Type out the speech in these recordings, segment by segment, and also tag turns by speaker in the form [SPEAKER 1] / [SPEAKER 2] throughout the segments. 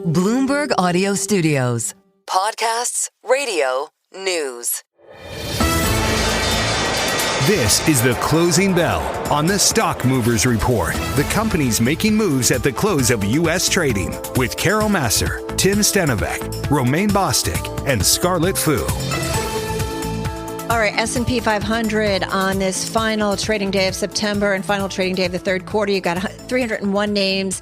[SPEAKER 1] Bloomberg Audio Studios. Podcasts, radio, news.
[SPEAKER 2] This is the Closing Bell on the Stock Movers Report. The companies making moves at the close of U.S. trading with Carol Massar, Tim Stenovec, Romaine Bostick, and Scarlett Fu.
[SPEAKER 3] All right, S&P 500 on this final trading day of September and final trading day of the third quarter. You got 301 names.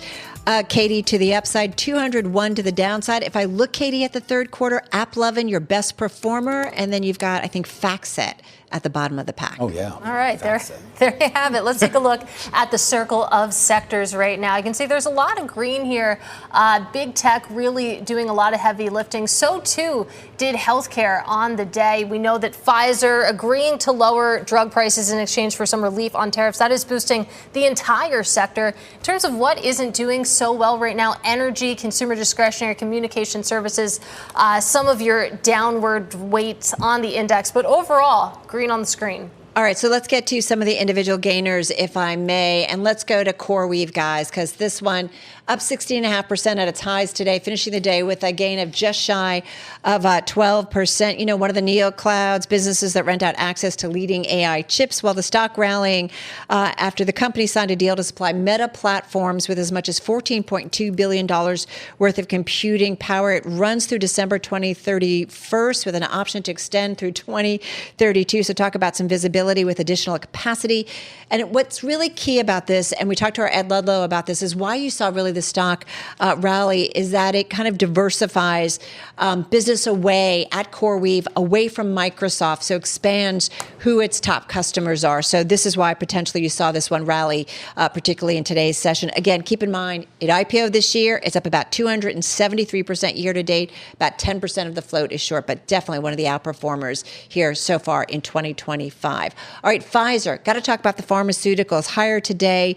[SPEAKER 3] Katie, to the upside, 201 to the downside. If I look, Katie, at the third quarter, AppLovin, your best performer, and then you've got, I think, FactSet at the bottom of the pack.
[SPEAKER 4] Oh, yeah.
[SPEAKER 5] All right, there you have it. Let's take a look at the circle of sectors right now. You can see there's a lot of green here. Big tech really doing a lot of heavy lifting. So, too, did healthcare on the day. We know that Pfizer agreeing to lower drug prices in exchange for some relief on tariffs. That is boosting the entire sector. In terms of what isn't doing so well right now, energy, consumer discretionary, communication services, some of your downward weights on the index. But overall, green on the screen.
[SPEAKER 3] All right, so let's get to some of the individual gainers, if I may. And let's go to CoreWeave, guys, because this one up 16.5% at its highs today, finishing the day with a gain of just shy of 12%. You know, one of the neoclouds, businesses that rent out access to leading AI chips, while the stock rallying after the company signed a deal to supply Meta platforms with as much as $14.2 billion worth of computing power. It runs through December 2031 with an option to extend through 2032. So talk about some visibility with additional capacity. And what's really key about this, and we talked to our Ed Ludlow about this, is why you saw really the stock rally, is that it kind of diversifies business away at CoreWeave, away from Microsoft, so expands who its top customers are. So this is why potentially you saw this one rally, particularly in today's session. Again, keep in mind, it IPO this year. It's up about 273% year to date. About 10% of the float is short, but definitely one of the outperformers here so far in 2025. All right, Pfizer, got to talk about the pharmaceuticals. Higher today,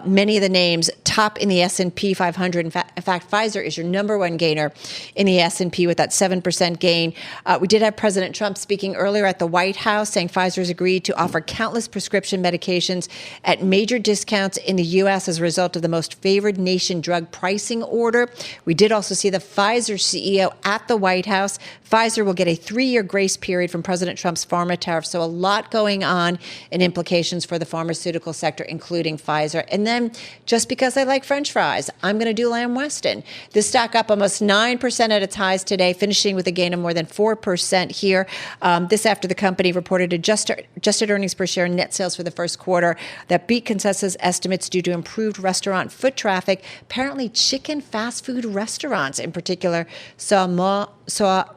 [SPEAKER 3] many of the names top in the S&P 500. In fact, Pfizer is your number one gainer in the S&P with that 7% gain. We did have President Trump speaking earlier at the White House saying Pfizer's agreed to offer countless prescription medications at major discounts in the U.S. as a result of the most favored nation drug pricing order. We did also see the Pfizer CEO at the White House. Pfizer will get a 3-year grace period from President Trump's pharma tariff. So a lot going on and implications for the pharmaceutical sector, including Pfizer. And then just because I like French fries, I'm going to do Lamb Weston. This stock up almost 9% at its highs today, finishing with a gain of more than 4% here. This after the company reported adjusted earnings per share and net sales for the first quarter that beat consensus estimates due to improved restaurant foot traffic. Apparently, chicken fast food restaurants in particular saw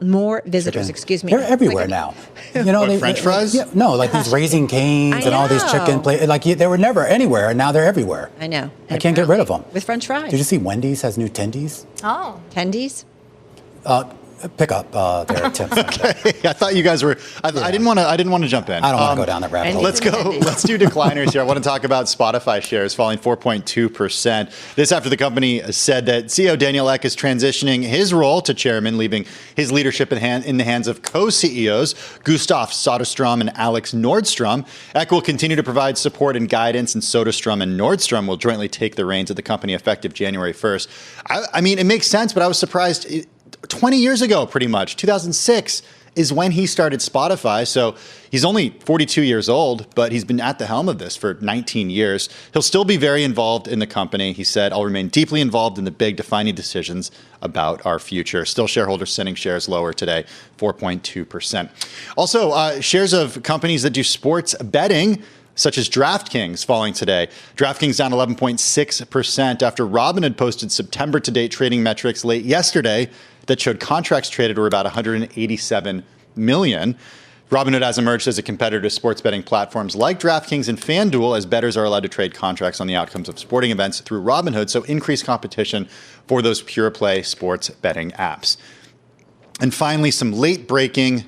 [SPEAKER 3] more visitors. Excuse me.
[SPEAKER 4] They're everywhere now. You know,
[SPEAKER 6] French fries?
[SPEAKER 4] Yeah, no, like these Raising Cane's and all these chicken places. Like they were never anywhere, and now they're everywhere.
[SPEAKER 3] I know.
[SPEAKER 4] I can't get rid of them.
[SPEAKER 3] With French fries.
[SPEAKER 4] Did you see Wendy's has new tendies?
[SPEAKER 5] Oh.
[SPEAKER 3] Tendies?
[SPEAKER 4] Pick up their tips.
[SPEAKER 6] Okay. I thought you guys were. I didn't want to jump in.
[SPEAKER 4] I don't want to go down that rabbit hole.
[SPEAKER 6] Let's go. Let's do decliners here. I want to talk about Spotify shares falling 4.2%. This after the company said that CEO Daniel Ek is transitioning his role to chairman, leaving his leadership in the hands of co-CEOs Gustav Söderström and Alex Norström. Ek will continue to provide support and guidance, and Söderström and Norström will jointly take the reins of the company effective January 1st. I mean, it makes sense, but I was surprised. 20 years ago, pretty much, 2006 is when he started Spotify. So he's only 42 years old, but he's been at the helm of this for 19 years. He'll still be very involved in the company. He said, I'll remain deeply involved in the big defining decisions about our future. Still shareholders sending shares lower today, 4.2%. Also, shares of companies that do sports betting, such as DraftKings, falling today. DraftKings down 11.6% after Robinhood posted September to date trading metrics late yesterday that showed contracts traded were about 187 million. Robinhood has emerged as a competitor to sports betting platforms like DraftKings and FanDuel, as bettors are allowed to trade contracts on the outcomes of sporting events through Robinhood, so increased competition for those pure play sports betting apps. And finally, some late breaking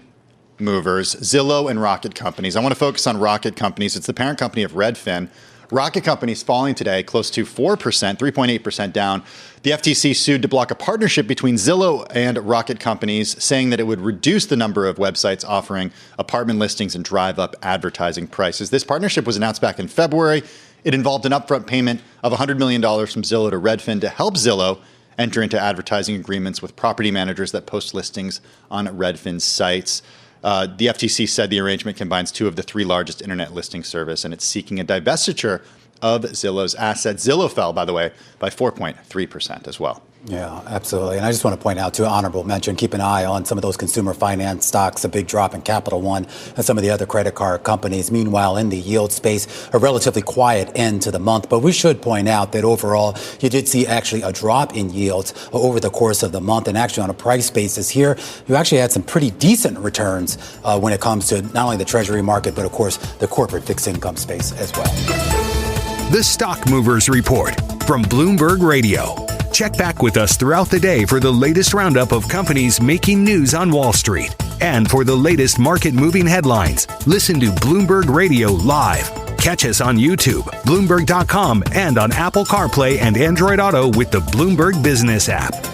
[SPEAKER 6] movers, Zillow and Rocket Companies. I want to focus on Rocket Companies. It's the parent company of Redfin. Rocket Companies falling today close to 4%, 3.8% down. The FTC sued to block a partnership between Zillow and Rocket Companies, saying that it would reduce the number of websites offering apartment listings and drive up advertising prices. This partnership was announced back in February. It involved an upfront payment of $100 million from Zillow to Redfin to help Zillow enter into advertising agreements with property managers that post listings on Redfin's sites. The FTC said the arrangement combines two of the three largest internet listing service, and it's seeking a divestiture of Zillow's assets. Zillow fell, by the way, by 4.3% as well.
[SPEAKER 4] Yeah, absolutely. And I just want to point out, too, honorable mention, keep an eye on some of those consumer finance stocks, a big drop in Capital One and some of the other credit card companies. Meanwhile, in the yield space, a relatively quiet end to the month. But we should point out that overall, you did see actually a drop in yields over the course of the month. And actually, on a price basis here, you actually had some pretty decent returns when it comes to not only the Treasury market, but of course, the corporate fixed income space as well.
[SPEAKER 2] The Stock Movers Report from Bloomberg Radio. Check back with us throughout the day for the latest roundup of companies making news on Wall Street. And for the latest market-moving headlines, listen to Bloomberg Radio live. Catch us on YouTube, Bloomberg.com, and on Apple CarPlay and Android Auto with the Bloomberg Business app.